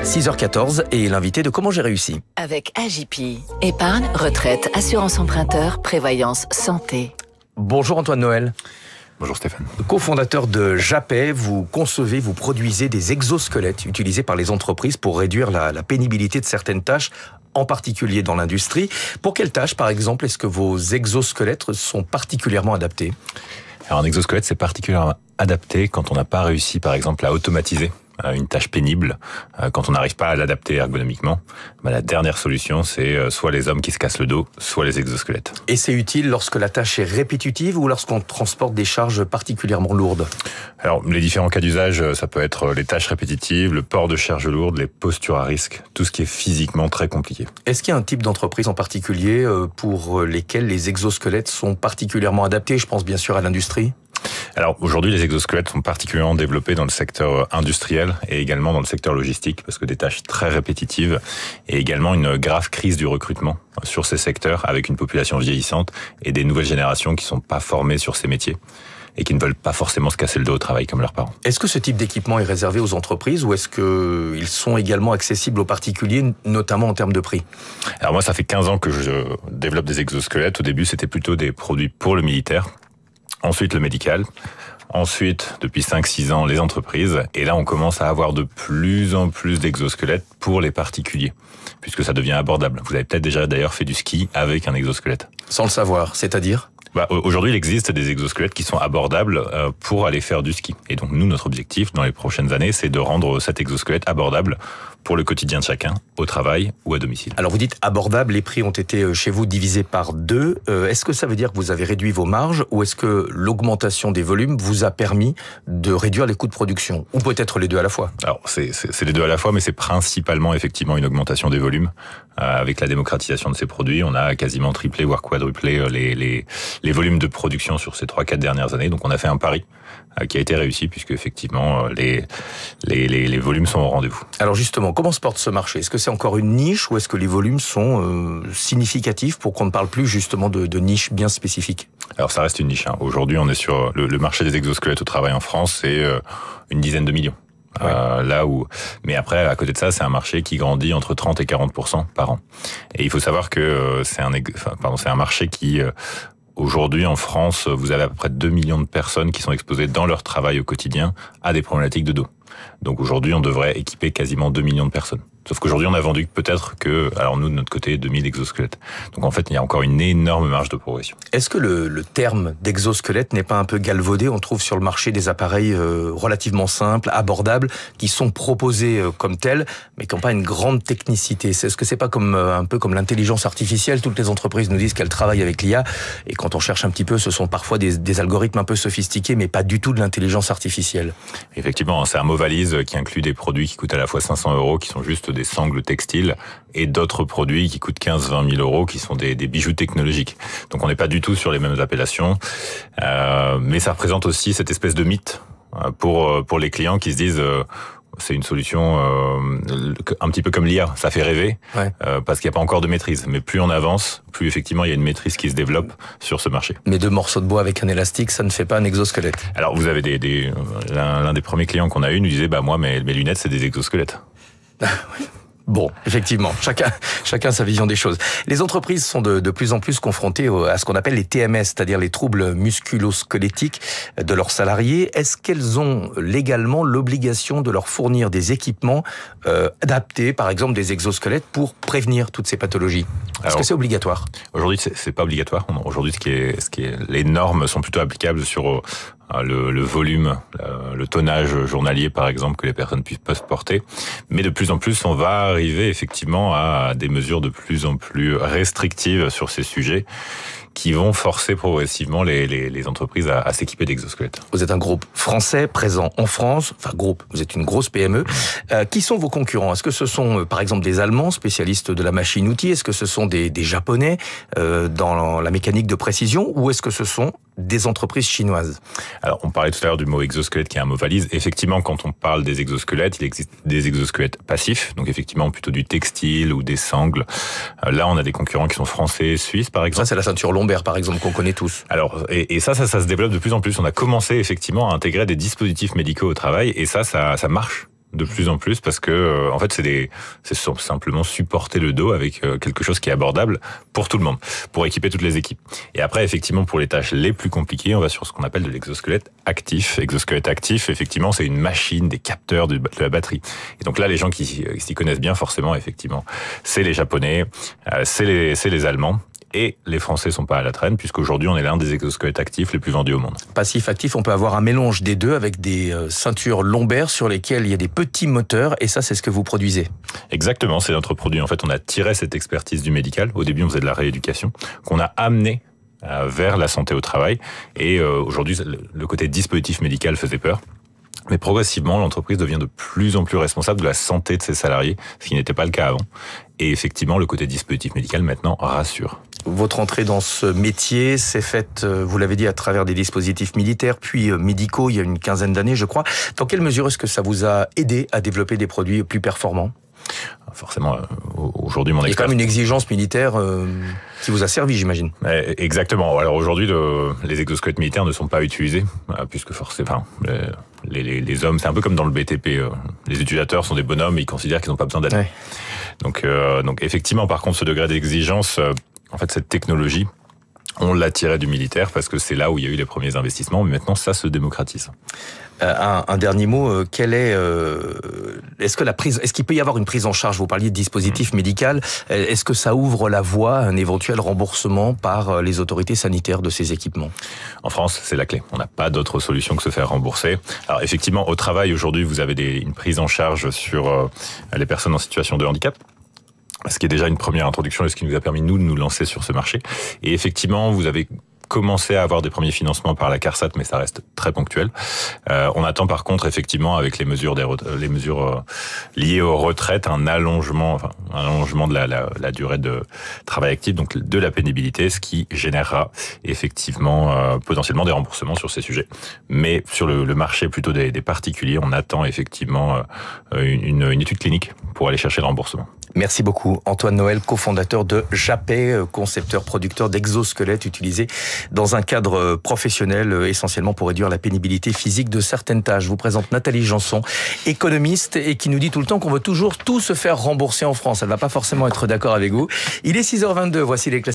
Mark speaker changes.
Speaker 1: 6h14 et l'invité de Comment j'ai réussi.
Speaker 2: Avec AJP. Épargne, retraite, assurance emprunteur, prévoyance, santé.
Speaker 1: Bonjour Antoine Noël.
Speaker 3: Bonjour Stéphane.
Speaker 1: Co-fondateur de Japet, vous concevez, vous produisez des exosquelettes utilisés par les entreprises pour réduire la pénibilité de certaines tâches, en particulier dans l'industrie. Pour quelles tâches, par exemple, est-ce que vos exosquelettes sont particulièrement adaptés ?
Speaker 3: Alors un exosquelette, c'est particulièrement adapté quand on n'a pas réussi, par exemple, à automatiser une tâche pénible, quand on n'arrive pas à l'adapter ergonomiquement. La dernière solution, c'est soit les hommes qui se cassent le dos, soit les exosquelettes.
Speaker 1: Et c'est utile lorsque la tâche est répétitive ou lorsqu'on transporte des charges particulièrement lourdes ?
Speaker 3: Alors, les différents cas d'usage, ça peut être les tâches répétitives, le port de charges lourdes, les postures à risque, tout ce qui est physiquement très compliqué.
Speaker 1: Est-ce qu'il y a un type d'entreprise en particulier pour lesquelles les exosquelettes sont particulièrement adaptés ? Je pense bien sûr à l'industrie.
Speaker 3: Alors aujourd'hui, les exosquelettes sont particulièrement développés dans le secteur industriel et également dans le secteur logistique parce que des tâches très répétitives et également une grave crise du recrutement sur ces secteurs avec une population vieillissante et des nouvelles générations qui sont pas formées sur ces métiers et qui ne veulent pas forcément se casser le dos au travail comme leurs parents.
Speaker 1: Est-ce que ce type d'équipement est réservé aux entreprises ou est-ce qu'ils sont également accessibles aux particuliers, notamment en termes de prix ?
Speaker 3: Alors moi, ça fait 15 ans que je développe des exosquelettes. Au début, c'était plutôt des produits pour le militaire. Ensuite, le médical. Ensuite, depuis 5-6 ans, les entreprises. Et là, on commence à avoir de plus en plus d'exosquelettes pour les particuliers, puisque ça devient abordable. Vous avez peut-être déjà d'ailleurs fait du ski avec un exosquelette.
Speaker 1: Sans le savoir, c'est-à-dire ?
Speaker 3: Aujourd'hui, il existe des exosquelettes qui sont abordables pour aller faire du ski. Et donc, nous, notre objectif dans les prochaines années, c'est de rendre cet exosquelette abordable pour le quotidien de chacun, au travail ou à domicile.
Speaker 1: Alors, vous dites abordable, les prix ont été chez vous divisés par 2. Est-ce que ça veut dire que vous avez réduit vos marges ou est-ce que l'augmentation des volumes vous a permis de réduire les coûts de production ? Ou peut-être les deux à la fois ?
Speaker 3: Alors, c'est les deux à la fois, mais c'est principalement effectivement une augmentation des volumes. Avec la démocratisation de ces produits, on a quasiment triplé, voire quadruplé les volumes de production sur ces 3-4 dernières années. Donc on a fait un pari qui a été réussi puisque effectivement les volumes sont au rendez-vous.
Speaker 1: Alors justement, comment se porte ce marché ? Est-ce que c'est encore une niche ou est-ce que les volumes sont significatifs pour qu'on ne parle plus justement de niche bien spécifique ?
Speaker 3: Alors ça reste une niche. Aujourd'hui, on est sur le marché des exosquelettes au travail en France, c'est une dizaine de millions.
Speaker 1: Ouais.
Speaker 3: Mais après, à côté de ça, c'est un marché qui grandit entre 30 et 40% par an. Et il faut savoir que c'est un marché qui aujourd'hui, en France, vous avez à peu près 2 millions de personnes qui sont exposées dans leur travail au quotidien à des problématiques de dos. Donc aujourd'hui, on devrait équiper quasiment 2 millions de personnes. Sauf qu'aujourd'hui, on a vendu peut-être alors nous, de notre côté, 2000 exosquelettes. Donc en fait, il y a encore une énorme marge de progression.
Speaker 1: Est-ce que le terme d'exosquelette n'est pas un peu galvaudé ? On trouve sur le marché des appareils relativement simples, abordables, qui sont proposés comme tels, mais qui n'ont pas une grande technicité. Est-ce que c'est pas un peu comme l'intelligence artificielle ? Toutes les entreprises nous disent qu'elles travaillent avec l'IA, et quand on cherche un petit peu, ce sont parfois des algorithmes un peu sophistiqués, mais pas du tout de l'intelligence artificielle.
Speaker 3: Effectivement, c'est un mot valise qui inclut des produits qui coûtent à la fois 500 €, qui sont juste des sangles textiles, et d'autres produits qui coûtent 15-20 000 €, qui sont des bijoux technologiques. Donc on n'est pas du tout sur les mêmes appellations, mais ça représente aussi cette espèce de mythe pour les clients qui se disent c'est une solution un petit peu comme l'IA, ça fait rêver, ouais. Parce qu'il n'y a pas encore de maîtrise. Mais plus on avance, plus effectivement il y a une maîtrise qui se développe sur ce marché.
Speaker 1: Mais 2 morceaux de bois avec un élastique, ça ne fait pas un exosquelette.
Speaker 3: Alors vous avez l'un des premiers clients qu'on a eu nous disait moi mes lunettes c'est des exosquelettes.
Speaker 1: Oui. Bon, effectivement, chacun sa vision des choses. Les entreprises sont de plus en plus confrontées à ce qu'on appelle les TMS, c'est-à-dire les troubles musculo-squelettiques de leurs salariés. Est-ce qu'elles ont légalement l'obligation de leur fournir des équipements adaptés, par exemple des exosquelettes, pour prévenir toutes ces pathologies ? Est-ce que c'est obligatoire ?
Speaker 3: Aujourd'hui, c'est pas obligatoire. Aujourd'hui, les normes sont plutôt applicables sur le volume, le tonnage journalier, par exemple, que les personnes peuvent porter. Mais de plus en plus, on va arriver effectivement à des mesures de plus en plus restrictives sur ces sujets qui vont forcer progressivement les entreprises à s'équiper d'exosquelettes.
Speaker 1: Vous êtes un groupe français présent en France, vous êtes une grosse PME. Qui sont vos concurrents ? Est-ce que ce sont par exemple des Allemands spécialistes de la machine-outil ? Est-ce que ce sont des Japonais dans la mécanique de précision ? Ou est-ce que ce sont des entreprises chinoises ?
Speaker 3: Alors, on parlait tout à l'heure du mot exosquelette qui est un mot valise. Effectivement, quand on parle des exosquelettes, il existe des exosquelettes passifs, donc effectivement plutôt du textile ou des sangles. Là, on a des concurrents qui sont français, suisses, par exemple.
Speaker 1: Ça, c'est la ceinture lombaire, par exemple, qu'on connaît tous.
Speaker 3: Alors, et ça se développe de plus en plus. On a commencé effectivement à intégrer des dispositifs médicaux au travail, et ça marche. de plus en plus, parce que en fait c'est simplement supporter le dos avec quelque chose qui est abordable pour tout le monde, pour équiper toutes les équipes. Et après, effectivement, pour les tâches les plus compliquées, on va sur ce qu'on appelle de l'exosquelette actif. Exosquelette actif, effectivement, c'est une machine, des capteurs, de la batterie. Et donc là, les gens qui s'y connaissent bien, forcément, effectivement, c'est les Japonais, c'est les Allemands. Et les Français sont pas à la traîne, puisqu'aujourd'hui, on est l'un des exosquelettes actifs les plus vendus au monde.
Speaker 1: Passif, actif, on peut avoir un mélange des deux avec des ceintures lombaires sur lesquelles il y a des petits moteurs, et ça, c'est ce que vous produisez.
Speaker 3: Exactement, c'est notre produit. En fait, on a tiré cette expertise du médical. Au début, on faisait de la rééducation, qu'on a amené vers la santé au travail. Et aujourd'hui, le côté dispositif médical faisait peur. Mais progressivement, l'entreprise devient de plus en plus responsable de la santé de ses salariés, ce qui n'était pas le cas avant. Et effectivement, le côté dispositif médical maintenant rassure.
Speaker 1: Votre entrée dans ce métier s'est faite, vous l'avez dit, à travers des dispositifs militaires, puis médicaux, il y a une quinzaine d'années, je crois. Dans quelle mesure est-ce que ça vous a aidé à développer des produits plus performants ?
Speaker 3: Forcément, aujourd'hui, mon expérience...
Speaker 1: Il y a quand même une exigence militaire qui vous a servi, j'imagine.
Speaker 3: Exactement. Alors aujourd'hui, les exosquelettes militaires ne sont pas utilisés, puisque forcément, les hommes, c'est un peu comme dans le BTP. Les utilisateurs sont des bonhommes et ils considèrent qu'ils n'ont pas besoin d'aide. Ouais. Donc effectivement, par contre, ce degré d'exigence, en fait, cette technologie, on l'a tiré du militaire parce que c'est là où il y a eu les premiers investissements, mais maintenant ça se démocratise.
Speaker 1: Un dernier mot, est-ce qu'il peut y avoir une prise en charge? Vous parliez de dispositif médical. Est-ce que ça ouvre la voie à un éventuel remboursement par les autorités sanitaires de ces équipements?
Speaker 3: En France, c'est la clé. On n'a pas d'autre solution que se faire rembourser. Alors effectivement, au travail, aujourd'hui, vous avez une prise en charge sur les personnes en situation de handicap. Ce qui est déjà une première introduction et ce qui nous a permis, nous, de nous lancer sur ce marché. Et effectivement, vous avez commencé à avoir des premiers financements par la CARSAT, mais ça reste très ponctuel. On attend par contre, effectivement, avec les mesures liées aux retraites, un allongement de la durée de travail actif, donc de la pénibilité, ce qui générera effectivement potentiellement des remboursements sur ces sujets. Mais sur le marché plutôt des particuliers, on attend effectivement une étude clinique pour aller chercher le remboursement.
Speaker 1: Merci beaucoup. Antoine Noël, cofondateur de Japet, concepteur, producteur d'exosquelettes utilisés dans un cadre professionnel, essentiellement pour réduire la pénibilité physique de certaines tâches. Je vous présente Nathalie Janson, économiste, et qui nous dit tout le temps qu'on veut toujours tout se faire rembourser en France. Elle ne va pas forcément être d'accord avec vous. Il est 6h22, voici les classiques.